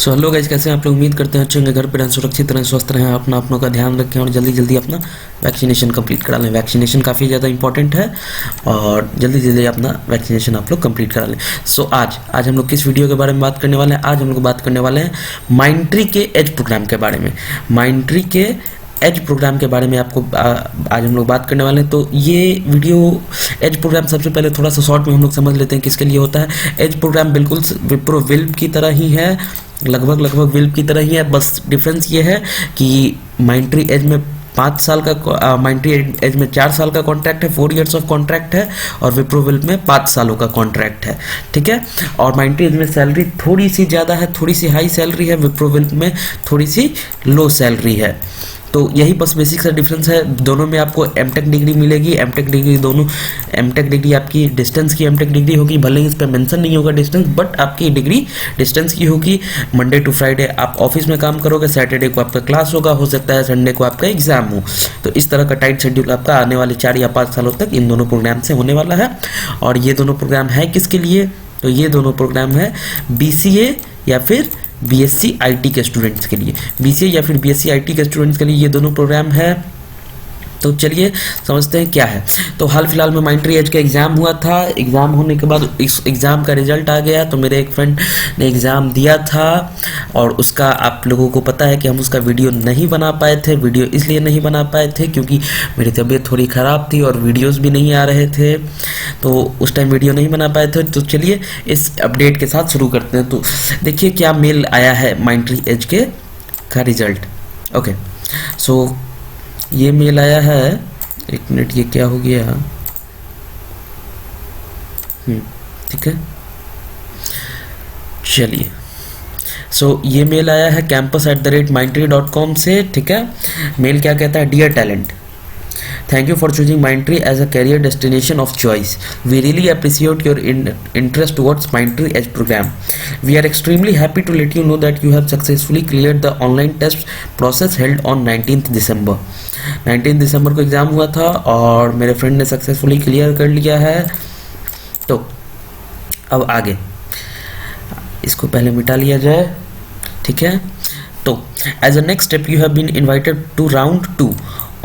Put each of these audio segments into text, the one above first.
So hello guys, कैसे हैं आप लोग। उम्मीद करते हैं अच्छे होंगे, घर पे रहें, सुरक्षित रहें, स्वस्थ रहें, अपनों का ध्यान रखें और जल्दी जल्दी अपना वैक्सीनेशन कंप्लीट करा लें। वैक्सीनेशन काफ़ी ज़्यादा इंपॉर्टेंट है और जल्दी जल्दी अपना वैक्सीनेशन आप लोग कंप्लीट करा लें। सो आज हम लोग किस वीडियो के बारे में बात करने वाले हैं। आज हम लोग बात करने वाले हैं माइंडट्री के एज प्रोग्राम के बारे में। माइंडट्री के एज प्रोग्राम के बारे में आपको आज हम लोग बात करने वाले हैं। तो ये वीडियो एज प्रोग्राम सबसे पहले थोड़ा सा शॉर्ट में हम लोग समझ लेते हैं किसके लिए होता है। एज प्रोग्राम बिल्कुल विप्रो विल्प की तरह ही है, लगभग विल्प की तरह ही है। बस डिफरेंस ये है कि माइंडट्री एज में 5 साल का माइंडट्री एज में 4 साल का कॉन्ट्रैक्ट है, 4 years ऑफ कॉन्ट्रैक्ट है, और विप्रो विल्प में 5 सालों का कॉन्ट्रैक्ट है। ठीक है। और माइंडट्री एज में सैलरी थोड़ी सी ज़्यादा है, थोड़ी सी हाई सैलरी है, विप्रो विल्प में थोड़ी सी लो सैलरी है। तो यही बस बेसिक सा डिफरेंस है। दोनों में आपको एमटेक डिग्री मिलेगी। एमटेक डिग्री आपकी डिस्टेंस की एमटेक डिग्री होगी। भले ही इस पर मेंशन नहीं होगा डिस्टेंस, बट आपकी डिग्री डिस्टेंस की होगी। मंडे टू फ्राइडे आप ऑफिस में काम करोगे, सैटरडे को आपका क्लास होगा, हो सकता है संडे को आपका एग्जाम हो। तो इस तरह का टाइट शेड्यूल आपका आने वाले 4 या 5 सालों तक इन दोनों प्रोग्राम से होने वाला है। और ये दोनों प्रोग्राम है किसके लिए? तो ये दोनों प्रोग्राम है BCA या फिर BSc IT के स्टूडेंट्स के लिए। BCA या फिर BSc IT के स्टूडेंट्स के लिए ये दोनों प्रोग्राम है। तो चलिए समझते हैं क्या है। तो हाल फिलहाल में माइंडट्री एज का एग्ज़ाम हुआ था। एग्ज़ाम होने के बाद इस एग्ज़ाम का रिजल्ट आ गया। तो मेरे एक फ्रेंड ने एग्ज़ाम दिया था और उसका आप लोगों को पता है कि हम उसका वीडियो नहीं बना पाए थे। वीडियो इसलिए नहीं बना पाए थे क्योंकि मेरी तबीयत थोड़ी ख़राब थी और वीडियोज़ भी नहीं आ रहे थे, तो उस टाइम वीडियो नहीं बना पाए थे। तो चलिए इस अपडेट के साथ शुरू करते हैं। तो देखिए क्या मेल आया है माइंडट्री एज के का रिजल्ट। ओके, सो ये मेल आया है। एक मिनट, ये क्या हो गया? ठीक है, चलिए। सो ये मेल आया है campus@mindtree.com से। ठीक है। मेल क्या कहता है? Dear talent, Thank you for choosing Mindtree as a career destination of choice. We really appreciate your interest towards Mindtree Edge program. We are extremely happy to let you know that you have successfully cleared the online test process held on 19th December. 19 दिसंबर को exam हुआ था और मेरे friend ने successfully clear कर लिया है। तो अब आगे इसको पहले मिटा लिया जाए। ठीक है। तो as a next step you have been invited to round 2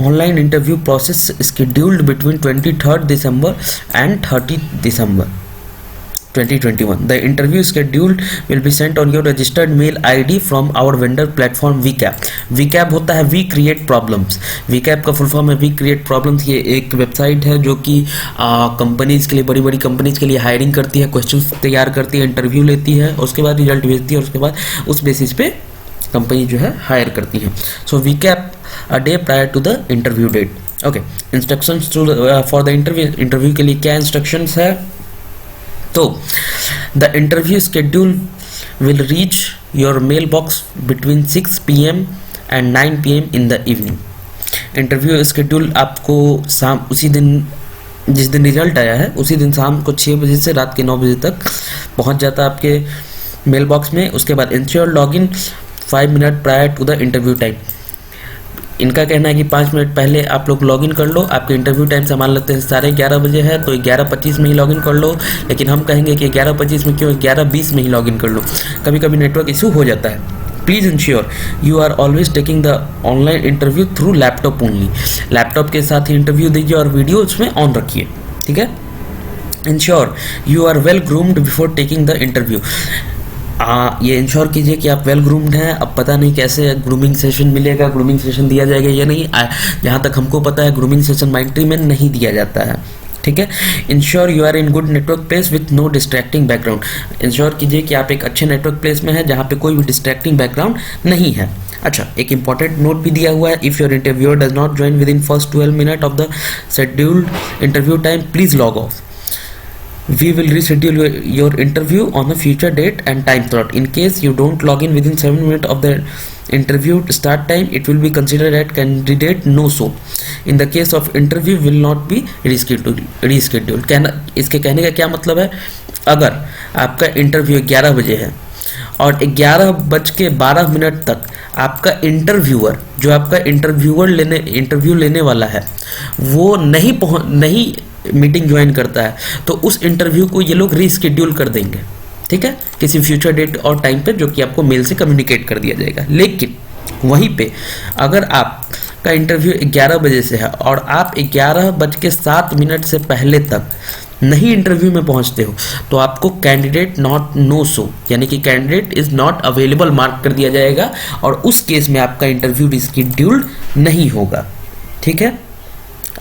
online interview process scheduled between 23rd December and 30th December 2021. The interview schedule will be sent on your registered mail ID from our vendor platform VCAP. VCAP होता है We Create Problems. VCAP का full form है We Create Problems। ये एक website है जो कि companies के लिए, बड़ी बड़ी कंपनीज के लिए हायरिंग करती है, क्वेश्चंस तैयार करती है, इंटरव्यू लेती है, उसके बाद रिजल्ट भेजती है और उसके बाद उस बेसिस पे कंपनी जो है हायर करती है। सो VCAP a day prior to the interview date. Okay, instructions to for the interview के लिए क्या instructions है? तो the interview schedule will reach your mailbox between 6 PM and 9 PM in the evening. Interview schedule आपको उसी दिन, जिस दिन रिजल्ट आया है उसी दिन शाम को 6 बजे से रात के 9 बजे तक पहुंच जाता है आपके मेल बॉक्स में। उसके बाद ensure login 5 minute prior to the interview time. इनका कहना है कि 5 मिनट पहले आप लोग लॉगिन कर लो। आपके इंटरव्यू टाइम से मान लेते हैं 11:30 बजे है, तो 11:25 में ही लॉगिन कर लो। लेकिन हम कहेंगे कि 11:25 में क्यों, 11:20 में ही लॉगिन कर लो। कभी कभी नेटवर्क इशू हो जाता है। Please ensure you are always taking the online interview through laptop only. Laptop के साथ ही इंटरव्यू दीजिए और वीडियो उसमें ऑन रखिए। ठीक है। Ensure you are well groomed before taking the interview. ये इंश्योर कीजिए कि आप वेल ग्रूम्ड हैं। अब पता नहीं कैसे ग्रूमिंग सेशन मिलेगा, ग्रूमिंग सेशन दिया जाएगा या नहीं। जहाँ तक हमको पता है ग्रूमिंग सेशन माइंडट्री में नहीं दिया जाता है। ठीक है। Ensure you are in good network place with no distracting background. Ensure कीजिए कि आप एक अच्छे नेटवर्क प्लेस में है जहाँ पे कोई भी डिस्ट्रैक्टिंग बैकग्राउंड नहीं है। अच्छा, एक इंपॉर्टेंट नोट भी दिया हुआ है। If your interviewer does not join with in first 12 minute of the scheduled interview time, please log of. We will reschedule your interview on a future date and time slot. In case you don't log in within 7 minutes of the interview start time, it will be considered as candidate no show. In the case of interview will not be rescheduled. इसके कहने का क्या मतलब है? अगर आपका interview 11 बजे है और 11:12 तक आपका इंटरव्यूअर, जो आपका इंटरव्यू लेने वाला है, वो नहीं मीटिंग ज्वाइन करता है, तो उस इंटरव्यू को ये लोग रीस्केड्यूल कर देंगे। ठीक है, किसी फ्यूचर डेट और टाइम पे जो कि आपको मेल से कम्युनिकेट कर दिया जाएगा। लेकिन वहीं पे अगर आपका इंटरव्यू 11 बजे से है और आप 11:07 से पहले तक नहीं इंटरव्यू में पहुंचते हो तो आपको कैंडिडेट नॉट नो शो यानी कि candidate is not available mark कर दिया जाएगा और उस केस में आपका इंटरव्यू रिस्केड्यूल्ड नहीं होगा। ठीक है,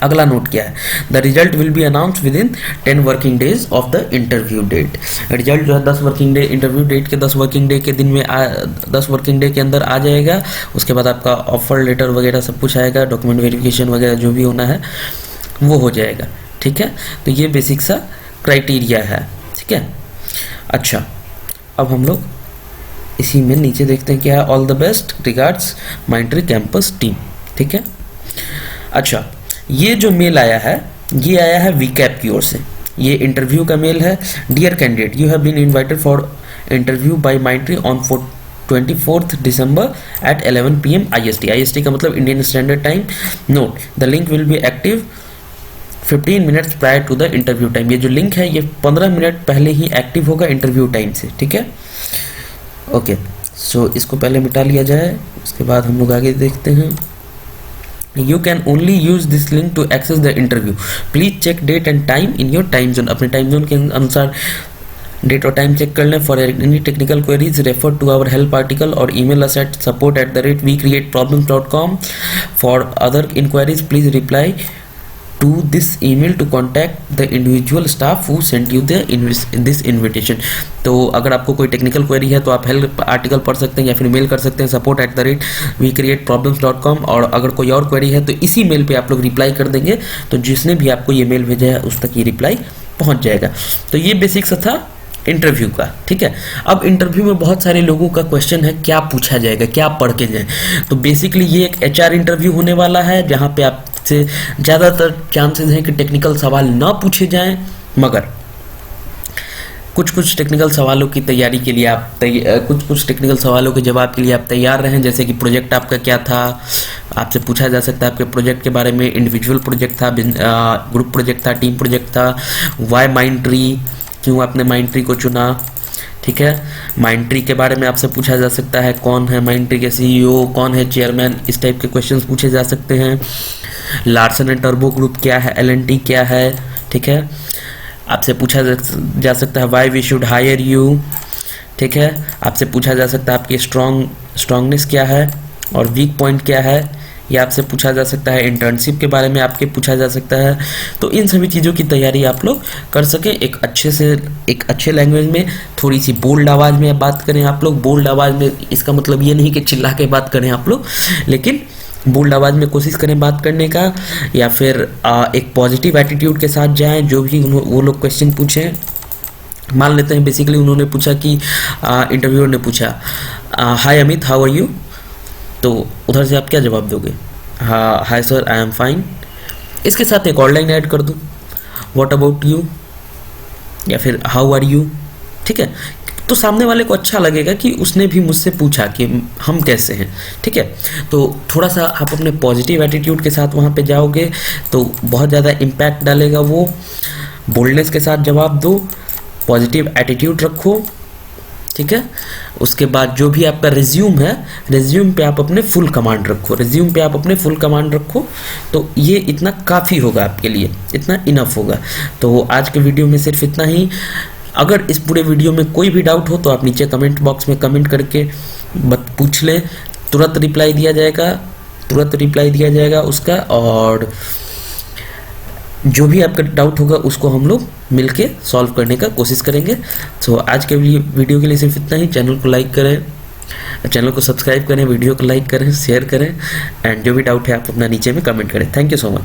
अगला नोट क्या है, the result will be announce within 10 working days of the interview date. Result जो है 10 वर्किंग डे, इंटरव्यू डेट के 10 वर्किंग डे के दिन में 10 वर्किंग डे के अंदर आ जाएगा। उसके बाद आपका ऑफर लेटर वगैरह सब कुछ आएगा, डॉक्यूमेंट वेरिफिकेशन वगैरह जो भी होना है वो हो जाएगा। ठीक है, तो ये बेसिक सा क्राइटेरिया है। ठीक है, अच्छा अब हम लोग इसी में नीचे देखते हैं क्या है, all the best regards माइंट्री campus team. ठीक है, अच्छा ये जो मेल आया है ये आया है वीकैप की ओर से, ये इंटरव्यू का मेल है। Dear candidate, you have been invited for interview by Myntra on 24 December at 11 PM IST। IST का मतलब Indian standard time. Note, the link will be active 15 minutes prior to the interview time. ये जो link है ये 15 minute पहले ही active होगा interview time से। ठीक है, ओके, सो इसको पहले मिटा लिया जाए, उसके बाद हम लोग आगे देखते हैं। You can only use this link to access the interview. Please check date and time in your time zone. अपने टाइम जोन के अनुसार डेट और टाइम चेक कर लें। For any technical queries refer to our help article और email us at support@wecreateproblems.com. For other inquiries please reply to this email to contact the individual staff who sent you this invitation. तो अगर आपको कोई technical query है तो आप help article पढ़ सकते हैं या फिर मेल कर सकते हैं support@wecreateproblems.com। और अगर कोई और क्वेरी है तो इसी मेल पे आप लोग रिप्लाई कर देंगे, तो जिसने भी आपको ये मेल भेजा है उस तक ये रिप्लाई पहुंच जाएगा। तो ये बेसिक सा था इंटरव्यू का। ठीक है, अब इंटरव्यू में बहुत सारे लोगों का क्वेश्चन है क्या पूछा जाएगा, क्या पढ़ के जाए। तो बेसिकली ये एक HR इंटरव्यू होने वाला है जहाँ पे आपसे ज़्यादातर चांसेस हैं कि टेक्निकल सवाल ना पूछे जाएं, मगर कुछ टेक्निकल सवालों की तैयारी के लिए आप कुछ टेक्निकल सवालों के जवाब के लिए आप तैयार रहें। जैसे कि प्रोजेक्ट आपका क्या था, आपसे पूछा जा सकता है आपके प्रोजेक्ट के बारे में। इंडिविजुअल प्रोजेक्ट था, ग्रुप प्रोजेक्ट था, टीम प्रोजेक्ट था, वाई माइंट्री, क्यों आपने माइंट्री को चुना। ठीक है, माइंट्री के बारे में आपसे पूछा जा सकता है, कौन है माइंट्री के CEO, कौन है चेयरमैन, इस टाइप के क्वेश्चंस पूछे जा सकते हैं। लार्सन एंड टर्बो ग्रुप क्या है, L&T क्या है। ठीक है, आपसे पूछा जा सकता है why we should hire you. ठीक है, आपसे पूछा जा सकता है आपकी स्ट्रांगनेस क्या है और वीक पॉइंट क्या है, या आपसे पूछा जा सकता है इंटर्नशिप के बारे में आपके पूछा जा सकता है। तो इन सभी चीज़ों की तैयारी आप लोग कर सकें एक अच्छे लैंग्वेज में, थोड़ी सी बोल्ड आवाज़ में बात करें आप लोग। बोल्ड आवाज़ में इसका मतलब ये नहीं कि चिल्ला के बात करें आप लोग, लेकिन बोल्ड आवाज़ में कोशिश करें बात करने का, या फिर एक पॉजिटिव एटीट्यूड के साथ जाएं। जो भी वो लोग क्वेश्चन पूछें, मान लेते हैं बेसिकली उन्होंने पूछा कि इंटरव्यूअर ने पूछा हाय अमित हाउ आर यू, तो उधर से आप क्या जवाब दोगे, हाँ hi sir I am fine. इसके साथ एक और लाइन ऐड कर दो, व्हाट अबाउट यू, या फिर हाउ आर यू। ठीक है, तो सामने वाले को अच्छा लगेगा कि उसने भी मुझसे पूछा कि हम कैसे हैं। ठीक है, तो थोड़ा सा आप अपने पॉजिटिव एटीट्यूड के साथ वहाँ पे जाओगे तो बहुत ज़्यादा इम्पैक्ट डालेगा वो। बोल्डनेस के साथ जवाब दो, पॉजिटिव एटीट्यूड रखो। ठीक है, उसके बाद जो भी आपका रिज्यूम है, रिज्यूम पे आप अपने फुल कमांड रखो। तो ये इतना काफ़ी होगा आपके लिए, इतना इनफ होगा। तो आज के वीडियो में सिर्फ इतना ही। अगर इस पूरे वीडियो में कोई भी डाउट हो तो आप नीचे कमेंट बॉक्स में कमेंट करके पूछ लें, तुरंत रिप्लाई दिया जाएगा उसका। और जो भी आपका डाउट होगा उसको हम लोग मिलके सॉल्व करने का कोशिश करेंगे। सो आज के वीडियो के लिए सिर्फ इतना ही। चैनल को लाइक करें, चैनल को सब्सक्राइब करें, वीडियो को लाइक करें, शेयर करें, एंड जो भी डाउट है आप अपना नीचे में कमेंट करें। Thank you so much.